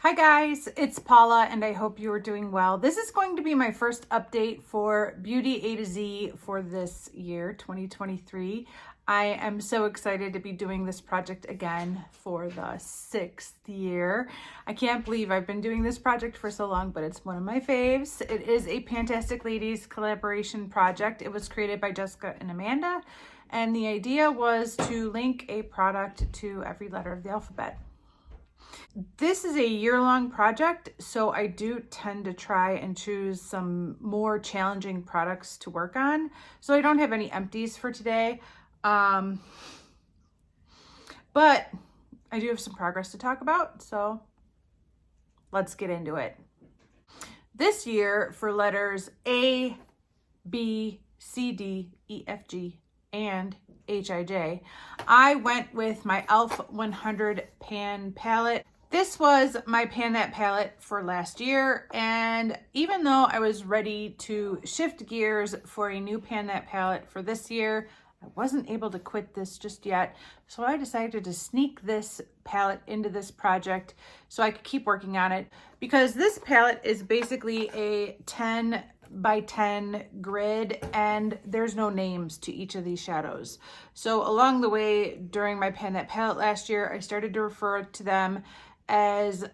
Hi guys, it's Paula and I hope you are doing well. This is going to be my first update for Beauty A to Z for this year, 2023. I am so excited to be doing this project again for the 6th year. I can't believe I've been doing this project for so long, but it's one of my faves. It is a Fantastic Ladies collaboration project. It was created by Jessica and Amanda, and the idea was to link a product to every letter of the alphabet. This is a year-long project, so I do tend to try and choose some more challenging products to work on. So I don't have any empties for today, but I do have some progress to talk about, so let's get into it. This year, for letters A, B, C, D, E, F, G, and H-I-J, I went with my e.l.f. 100 pan palette. This was my Pan That palette for last year, and even though I was ready to shift gears for a new Pan That palette for this year, I wasn't able to quit this just yet. So I decided to sneak this palette into this project so I could keep working on it, because this palette is basically a 10 by 10 grid and there's no names to each of these shadows. So along the way during my Pan That palette last year, I started to refer to them as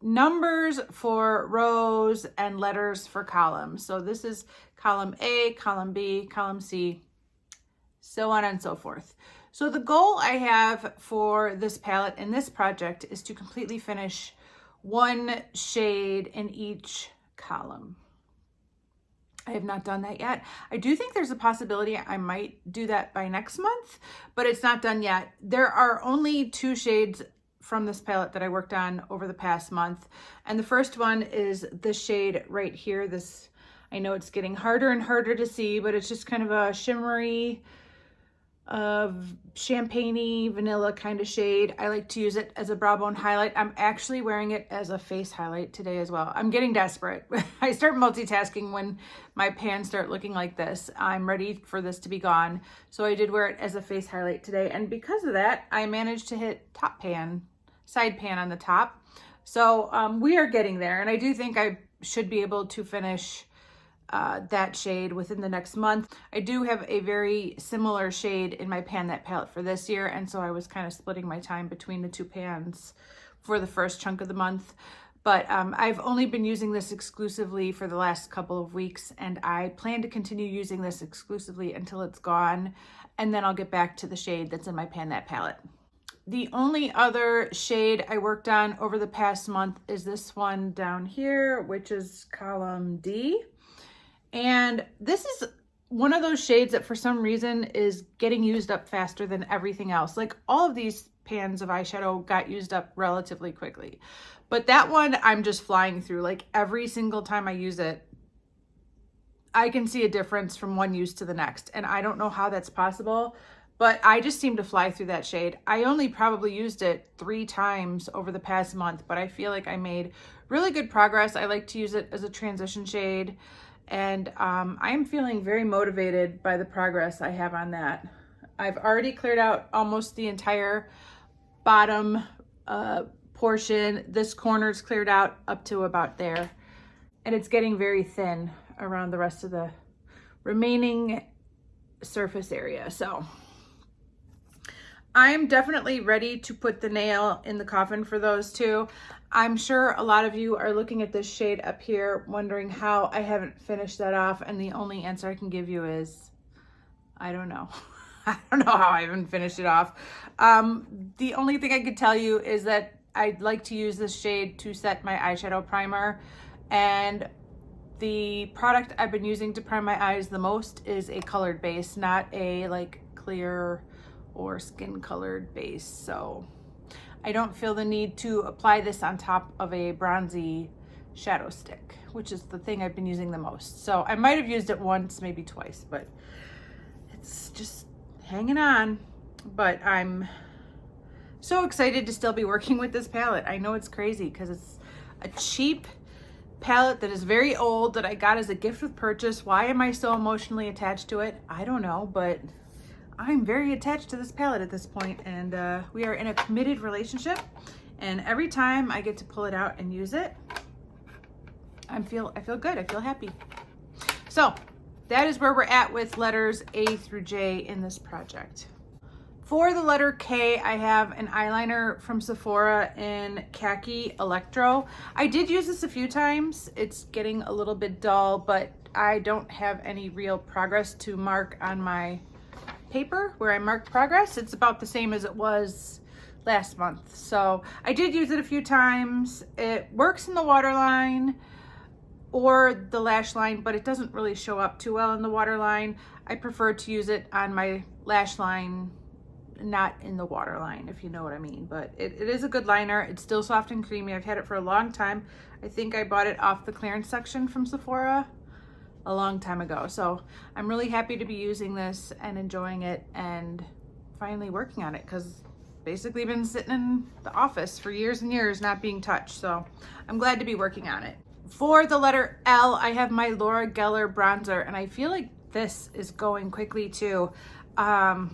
numbers for rows and letters for columns. So this is column A, column B, column C, so on and so forth. So the goal I have for this palette and this project is to completely finish one shade in each column. I have not done that yet. I do think there's a possibility I might do that by next month, but it's not done yet. There are only 2 shades from this palette that I worked on over the past month. And the first one is this shade right here. This, I know it's getting harder and harder to see, but it's just kind of a shimmery, champagne-y, vanilla kind of shade. I like to use it as a brow bone highlight. I'm actually wearing it as a face highlight today as well. I'm getting desperate. I start multitasking when my pans start looking like this. I'm ready for this to be gone. So I did wear it as a face highlight today. And because of that, I managed to hit top pan, side pan on the top. So we are getting there. And I do think I should be able to finish that shade within the next month. I do have a very similar shade in my Pan That palette for this year, and so I was kind of splitting my time between the 2 pans for the first chunk of the month. But I've only been using this exclusively for the last couple of weeks, and I plan to continue using this exclusively until it's gone, and then I'll get back to the shade that's in my Pan That palette. The only other shade I worked on over the past month is this one down here, which is column D. And this is one of those shades that for some reason is getting used up faster than everything else. Like all of these pans of eyeshadow got used up relatively quickly. But that one I'm just flying through. Like every single time I use it, I can see a difference from one use to the next. And I don't know how that's possible, but I just seem to fly through that shade. I only probably used it 3 times over the past month, but I feel like I made really good progress. I like to use it as a transition shade. And I'm feeling very motivated by the progress I have on that. I've already cleared out almost the entire bottom portion. This corner's cleared out up to about there. And it's getting very thin around the rest of the remaining surface area. So I'm definitely ready to put the nail in the coffin for those 2. I'm sure a lot of you are looking at this shade up here wondering how I haven't finished that off, and the only answer I can give you is I don't know. I don't know how I haven't finished it off. The only thing I could tell you is that I'd like to use this shade to set my eyeshadow primer, and the product I've been using to prime my eyes the most is a colored base, not a like clear or skin colored base. So I don't feel the need to apply this on top of a bronzy shadow stick, which is the thing I've been using the most. So I might have used it once, maybe twice, but it's just hanging on. But I'm so excited to still be working with this palette. I know it's crazy because it's a cheap palette that is very old that I got as a gift with purchase. Why am I so emotionally attached to it? I don't know, but I'm very attached to this palette at this point, and we are in a committed relationship, And every time I get to pull it out and use it, I feel good. I feel happy. So that is where we're at with letters A through J in this project. For the letter K, I have an eyeliner from Sephora in Khaki Electro. I did use this a few times. It's getting a little bit dull, but I don't have any real progress to mark on my paper where I marked progress. It's about the same as it was last month. So I did use it a few times. It works in the waterline or the lash line, but it doesn't really show up too well in the waterline. I prefer to use it on my lash line, not in the waterline, if you know what I mean. But it is a good liner. It's still soft and creamy. I've had it for a long time. I think I bought it off the clearance section from Sephora a long time ago. So I'm really happy to be using this and enjoying it and finally working on it, because basically been sitting in the office for years and years not being touched. So I'm glad to be working on it. For the letter L, I have my Laura Geller bronzer, and I feel like this is going quickly too. I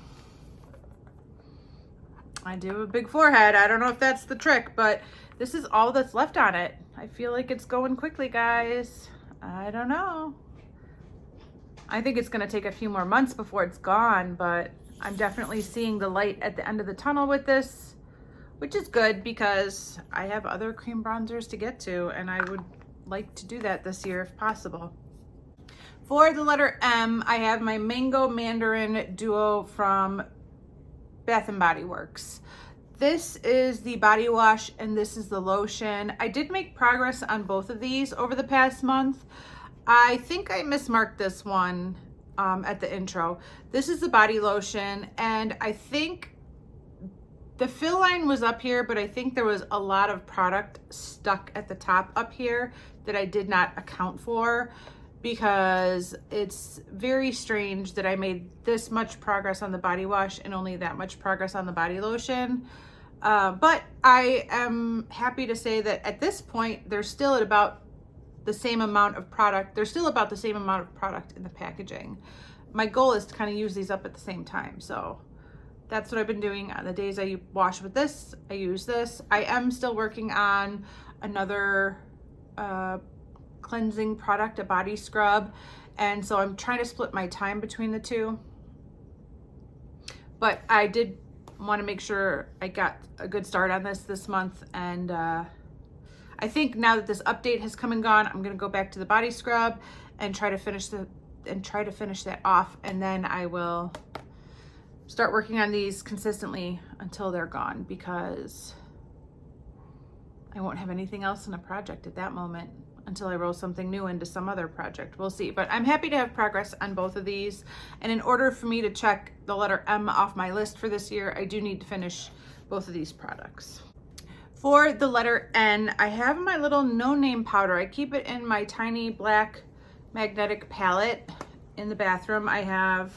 do have a big forehead. I don't know if that's the trick, but this is all that's left on it. I feel like it's going quickly, guys. I don't know. I think it's gonna take a few more months before it's gone, but I'm definitely seeing the light at the end of the tunnel with this, which is good because I have other cream bronzers to get to, and I would like to do that this year if possible. For the letter M, I have my Mango Mandarin Duo from Bath & Body Works. This is the body wash and this is the lotion. I did make progress on both of these over the past month. I think I mismarked this one at the intro. This is the body lotion, and I think the fill line was up here, but I think there was a lot of product stuck at the top up here that I did not account for, because it's very strange that I made this much progress on the body wash and only that much progress on the body lotion. But I am happy to say that at this point, there's still at about the same amount of product. There's still about the same amount of product in the packaging. My goal is to kind of use these up at the same time. So that's what I've been doing on the days I wash with this. I use this. I am still working on another cleansing product, a body scrub. And so I'm trying to split my time between the two. But I did want to make sure I got a good start on this month. And I think now that this update has come and gone, I'm going to go back to the body scrub and try to finish that off, and then I will start working on these consistently until they're gone, because I won't have anything else in a project at that moment until I roll something new into some other project. We'll see. But I'm happy to have progress on both of these. And in order for me to check the letter M off my list for this year, I do need to finish both of these products. For the letter N, I have my little no-name powder. I keep it in my tiny black magnetic palette in the bathroom. I have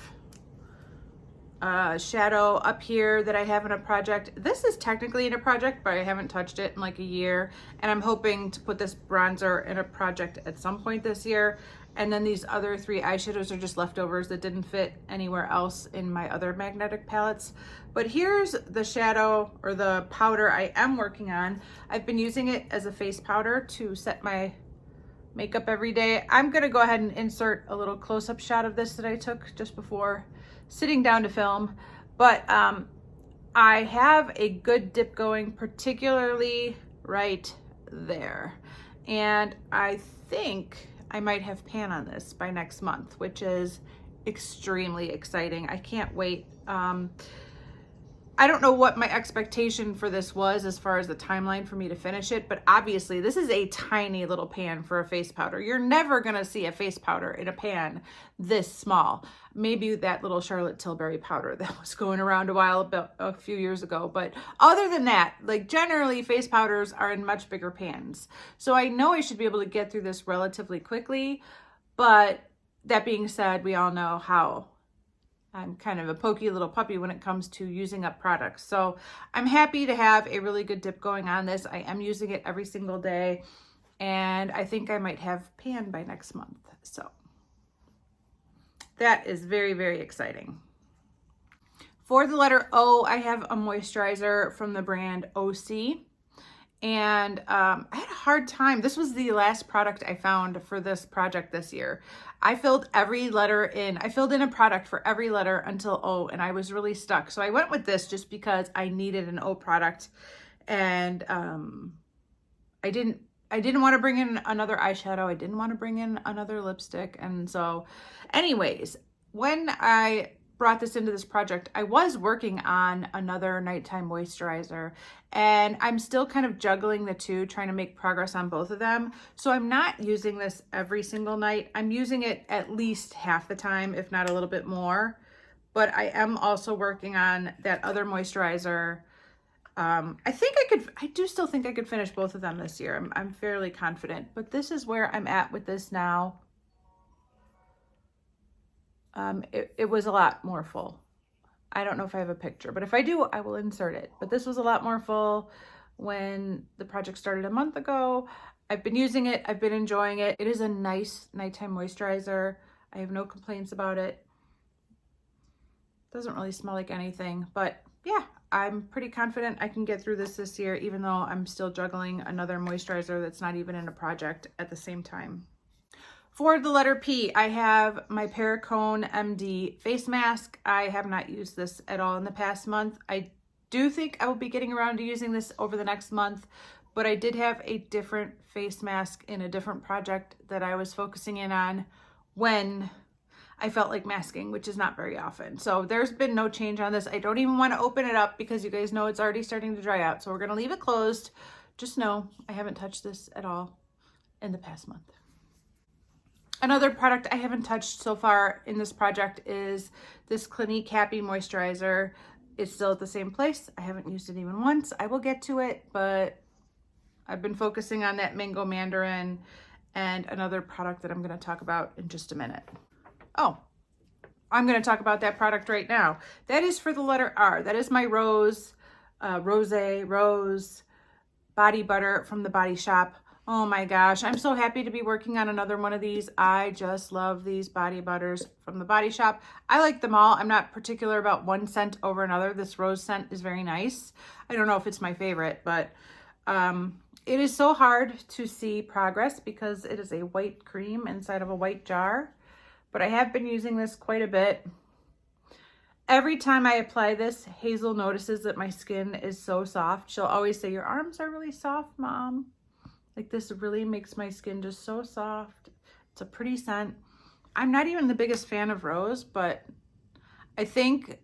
a shadow up here that I have in a project. This is technically in a project, but I haven't touched it in like a year. And I'm hoping to put this bronzer in a project at some point this year. And then these other three eyeshadows are just leftovers that didn't fit anywhere else in my other magnetic palettes. But here's the shadow, or the powder I am working on. I've been using it as a face powder to set my makeup every day. I'm gonna go ahead and insert a little close-up shot of this that I took just before sitting down to film. But I have a good dip going, particularly right there. And I think I might have pan on this by next month, which is extremely exciting. I can't wait. I don't know what my expectation for this was as far as the timeline for me to finish it, but obviously this is a tiny little pan for a face powder. You're never gonna see a face powder in a pan this small. Maybe that little Charlotte Tilbury powder that was going around a few years ago. But other than that, like generally face powders are in much bigger pans. So I know I should be able to get through this relatively quickly, but that being said, we all know how I'm kind of a pokey little puppy when it comes to using up products. So I'm happy to have a really good dip going on this. I am using it every single day, and I think I might have pan by next month. So that is very, very exciting. For the letter O, I have a moisturizer from the brand OC. And I had a hard time. This was the last product I found for this project this year. I filled every letter in. I filled in a product for every letter until O, and I was really stuck. So I went with this just because I needed an O product, and I didn't want to bring in another eyeshadow. I didn't want to bring in another lipstick. And so anyways, when I brought this into this project, I was working on another nighttime moisturizer, and I'm still kind of juggling the two, trying to make progress on both of them. So I'm not using this every single night. I'm using it at least half the time, if not a little bit more. But I am also working on that other moisturizer. I do still think I could finish both of them this year. I'm fairly confident, but this is where I'm at with this now. It was a lot more full. I don't know if I have a picture, but if I do, I will insert it. But this was a lot more full when the project started a month ago. I've been using it. I've been enjoying it. It is a nice nighttime moisturizer. I have no complaints about it. Doesn't really smell like anything, but yeah, I'm pretty confident I can get through this year, even though I'm still juggling another moisturizer that's not even in a project at the same time. For the letter P, I have my Perricone MD face mask. I have not used this at all in the past month. I do think I will be getting around to using this over the next month, but I did have a different face mask in a different project that I was focusing in on when I felt like masking, which is not very often. So there's been no change on this. I don't even want to open it up because you guys know it's already starting to dry out. So we're going to leave it closed. Just know I haven't touched this at all in the past month. Another product I haven't touched so far in this project is this Clinique Happy Moisturizer. It's still at the same place. I haven't used it even once. I will get to it, but I've been focusing on that Mango Mandarin and another product that I'm going to talk about in just a minute. Oh, I'm going to talk about that product right now. That is for the letter R. That is my Rose Body Butter from the Body Shop. Oh my gosh, I'm so happy to be working on another one of these. I just love these body butters from the Body Shop. I like them all. I'm not particular about one scent over another. This rose scent is very nice. I don't know if it's my favorite, but it is so hard to see progress because it is a white cream inside of a white jar. But I have been using this quite a bit. Every time I apply this, Hazel notices that my skin is so soft. She'll always say, "Your arms are really soft, Mom." Like, this really makes my skin just so soft. It's a pretty scent. I'm not even the biggest fan of Rose, but I think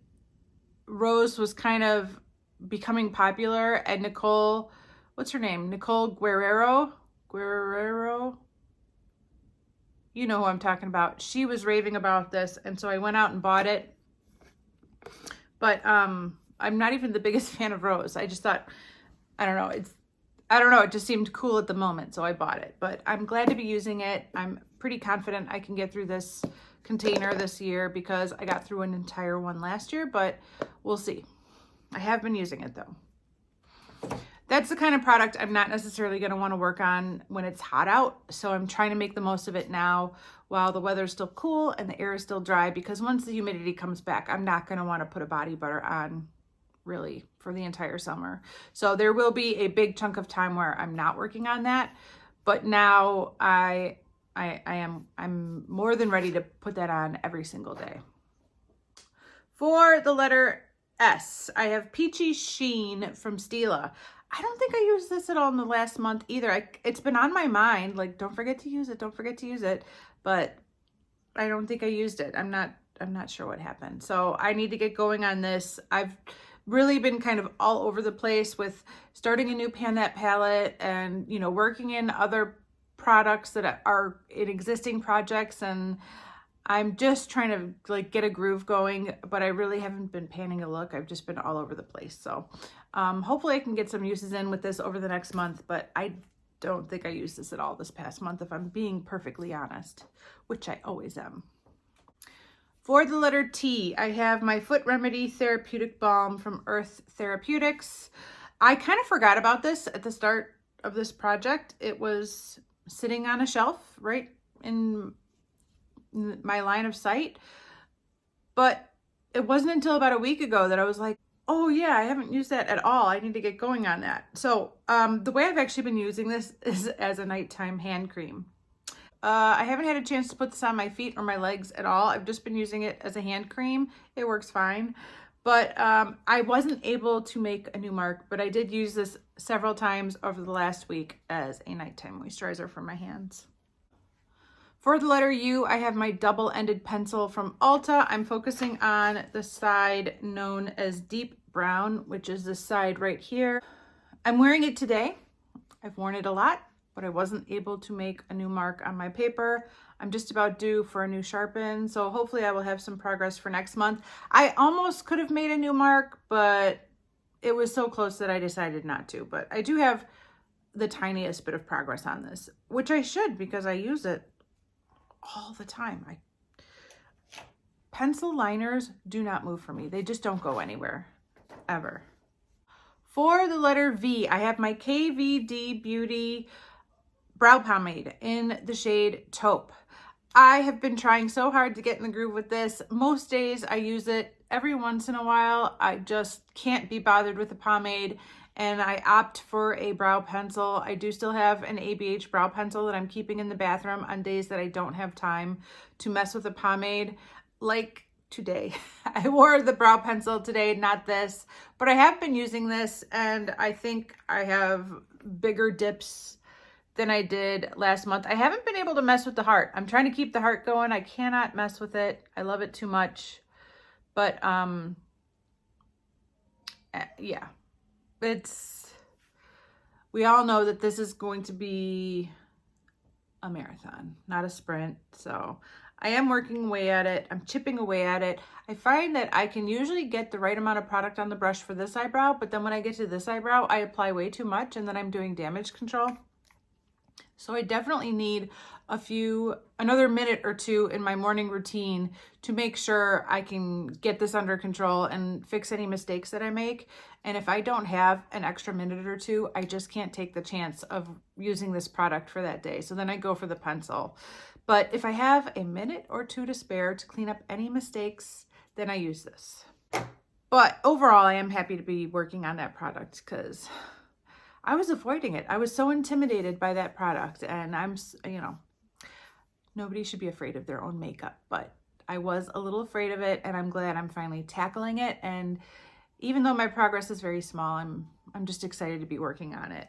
Rose was kind of becoming popular, and Nicole, what's her name? Nicole Guerrero? You know who I'm talking about. She was raving about this, and so I went out and bought it. But I'm not even the biggest fan of Rose. I just thought, I don't know, it just seemed cool at the moment, so I bought it. But I'm glad to be using it. I'm pretty confident I can get through this container this year because I got through an entire one last year, but we'll see. I have been using it though. That's the kind of product I'm not necessarily going to want to work on when it's hot out. So I'm trying to make the most of it now while the weather's still cool and the air is still dry, because once the humidity comes back, I'm not going to want to put a body butter on really for the entire summer. So there will be a big chunk of time where I'm not working on that. But now I'm more than ready to put that on every single day. For the letter S, I have Peachy Sheen from Stila. I don't think I used this at all in the last month either. It's been on my mind, like, don't forget to use it, don't forget to use it. But I don't think I used it. I'm not sure what happened. So I need to get going on this. I've really been kind of all over the place with starting a new That palette and, you know, working in other products that are in existing projects, and I'm just trying to like get a groove going, but I really haven't been panning a look. I've just been all over the place. So hopefully I can get some uses in with this over the next month, but I don't think I used this at all this past month, if I'm being perfectly honest, which I always am. For the letter T, I have my Foot Remedy Therapeutic Balm from Earth Therapeutics. I kind of forgot about this at the start of this project. It was sitting on a shelf right in my line of sight, but it wasn't until about a week ago that I was like, Oh yeah, I haven't used that at all. I need to get going on that. So the way I've actually been using this is as a nighttime hand cream. I haven't had a chance to put this on my feet or my legs at all. I've just been using it as a hand cream. It works fine. But I wasn't able to make a new mark, but I did use this several times over the last week as a nighttime moisturizer for my hands. For the letter U, I have my double-ended pencil from Ulta. I'm focusing on the side known as deep brown, which is this side right here. I'm wearing it today. I've worn it a lot, but I wasn't able to make a new mark on my paper. I'm just about due for a new sharpen, so hopefully I will have some progress for next month. I almost could have made a new mark, but it was so close that I decided not to. But I do have the tiniest bit of progress on this, which I should because I use it all the time. Pencil liners do not move for me. They just don't go anywhere, ever. For the letter V, I have my KVD Beauty brow pomade in the shade Taupe. I have been trying so hard to get in the groove with this. Most days I use it. Every once in a while, I just can't be bothered with the pomade, and I opt for a brow pencil. I do still have an ABH brow pencil that I'm keeping in the bathroom on days that I don't have time to mess with the pomade. Like today, I wore the brow pencil today, not this, but I have been using this, and I think I have bigger dips than I did last month. I haven't been able to mess with the heart. I'm trying to keep the heart going. I cannot mess with it. I love it too much. But yeah, we all know that this is going to be a marathon, not a sprint. So I am working away at it. I'm chipping away at it. I find that I can usually get the right amount of product on the brush for this eyebrow, but then when I get to this eyebrow, I apply way too much, and then I'm doing damage control. So I definitely need another minute or two in my morning routine to make sure I can get this under control and fix any mistakes that I make. And if I don't have an extra minute or two, I just can't take the chance of using this product for that day. So then I go for the pencil. But if I have a minute or two to spare to clean up any mistakes, then I use this. But overall, I am happy to be working on that product because I was avoiding it. I was so intimidated by that product, and nobody should be afraid of their own makeup, but I was a little afraid of it, and I'm glad I'm finally tackling it. And even though my progress is very small, I'm just excited to be working on it.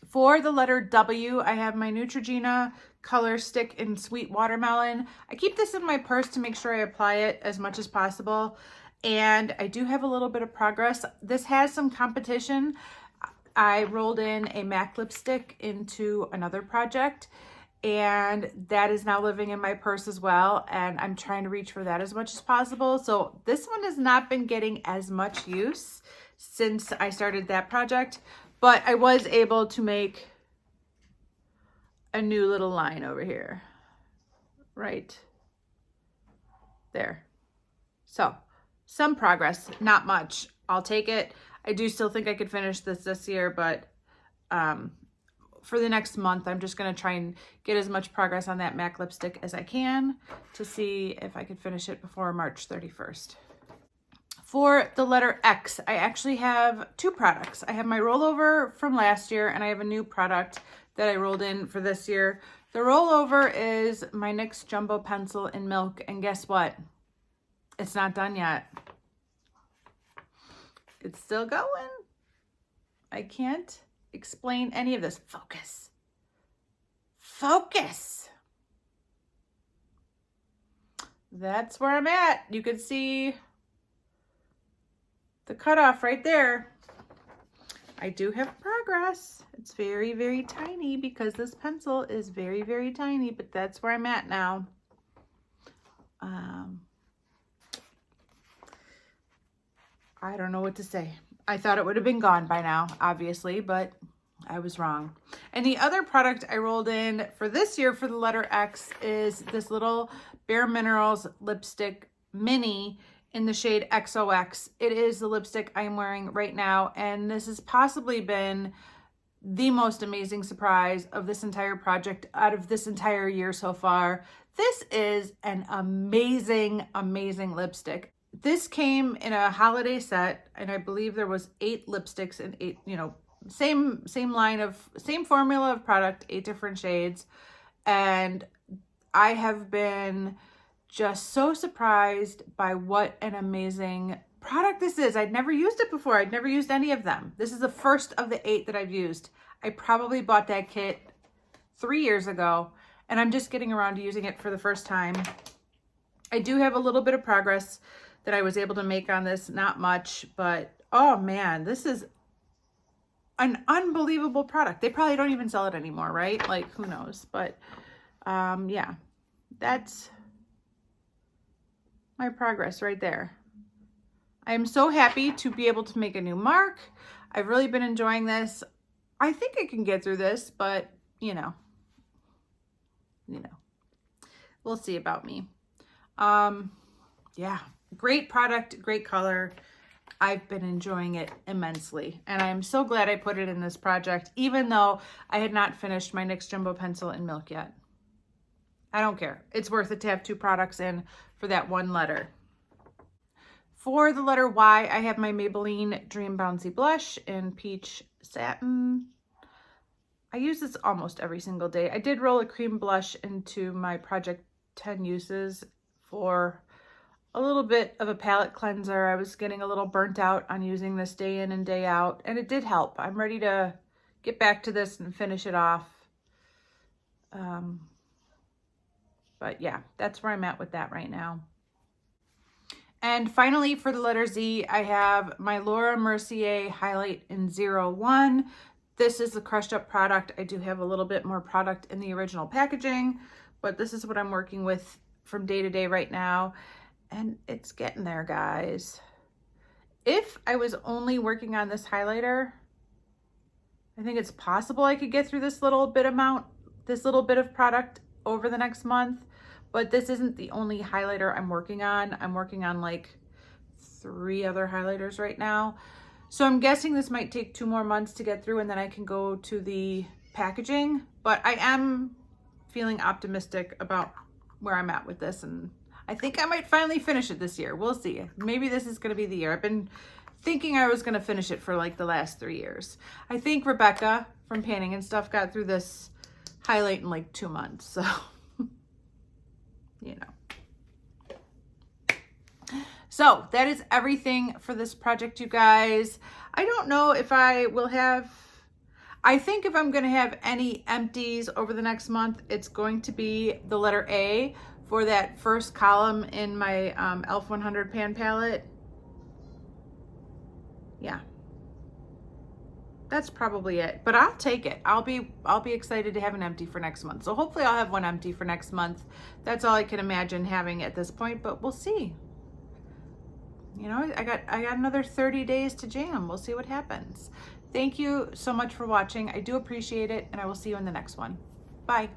For the letter W, I have my Neutrogena color stick in Sweet Watermelon. I keep this in my purse to make sure I apply it as much as possible, and I do have a little bit of progress. This has some competition. I rolled in a MAC lipstick into another project, and that is now living in my purse as well, and I'm trying to reach for that as much as possible. So this one has not been getting as much use since I started that project, but I was able to make a new little line over here, right there. So some progress, not much. I'll take it. I do still think I could finish this year, but for the next month, I'm just going to try and get as much progress on that MAC lipstick as I can to see if I could finish it before March 31st. For the letter X, I actually have two products. I have my rollover from last year, and I have a new product that I rolled in for this year. The rollover is my NYX Jumbo Pencil in Milk, and guess what? It's not done yet. It's still going. I can't explain any of this. Focus. Focus. That's where I'm at. You can see the cutoff right there. I do have progress. It's very, very tiny because this pencil is very, very tiny, but that's where I'm at now. I don't know what to say. I thought it would have been gone by now, obviously, but I was wrong. And the other product I rolled in for this year for the letter X is this little Bare Minerals lipstick mini in the shade XOX. It is the lipstick I'm wearing right now, and this has possibly been the most amazing surprise of this entire project out of this entire year so far. This is an amazing, amazing lipstick. this came in a holiday set, and I believe there was 8 lipsticks and 8, you know, same formula of product, 8 different shades. And I have been just so surprised by what an amazing product this is. I'd never used it before. I'd never used any of them. This is the first of the 8 that I've used. I probably bought that kit 3 years ago, and I'm just getting around to using it for the first time. I do have a little bit of progress that I was able to make on this, not much, but oh man, this is an unbelievable product. They probably don't even sell it anymore, right? Like, who knows? But yeah, that's my progress right there. I am so happy to be able to make a new mark. I've really been enjoying this. I think I can get through this, but you know, we'll see about me. Yeah, great product, great color. I've been enjoying it immensely, and I'm so glad I put it in this project, even though I had not finished my NYX Jumbo Pencil in Milk yet. I don't care. It's worth it to have 2 products in for that one letter. For the letter Y, I have my Maybelline Dream Bouncy Blush in Peach Satin. I use this almost every single day. I did roll a cream blush into my Project 10 Uses for a little bit of a palette cleanser. I was getting a little burnt out on using this day in and day out, and it did help. I'm ready to get back to this and finish it off. But yeah, that's where I'm at with that right now. And finally, for the letter Z, I have my Laura Mercier Highlight in 01. This is the crushed up product. I do have a little bit more product in the original packaging, but this is what I'm working with from day to day right now. And it's getting there, guys. If I was only working on this highlighter, I think it's possible I could get through this little bit of product over the next month. But this isn't the only highlighter I'm working on. I'm working on like 3 other highlighters right now. So I'm guessing this might take 2 more months to get through, and then I can go to the packaging. But I am feeling optimistic about where I'm at with this, and I think I might finally finish it this year. We'll see. Maybe this is going to be the year. I've been thinking I was going to finish it for like the last 3 years. I think Rebecca from Panning and Stuff got through this highlight in like 2 months. So, you know. So that is everything for this project, you guys. I don't know if I will have, I think if I'm going to have any empties over the next month, it's going to be the letter A for that first column in my e.l.f. 100 pan palette. Yeah, that's probably it, but I'll take it. I'll be excited to have an empty for next month. So hopefully I'll have one empty for next month. That's all I can imagine having at this point, but we'll see. You know, I got another 30 days to jam. We'll see what happens. Thank you so much for watching. I do appreciate it, and I will see you in the next one. Bye.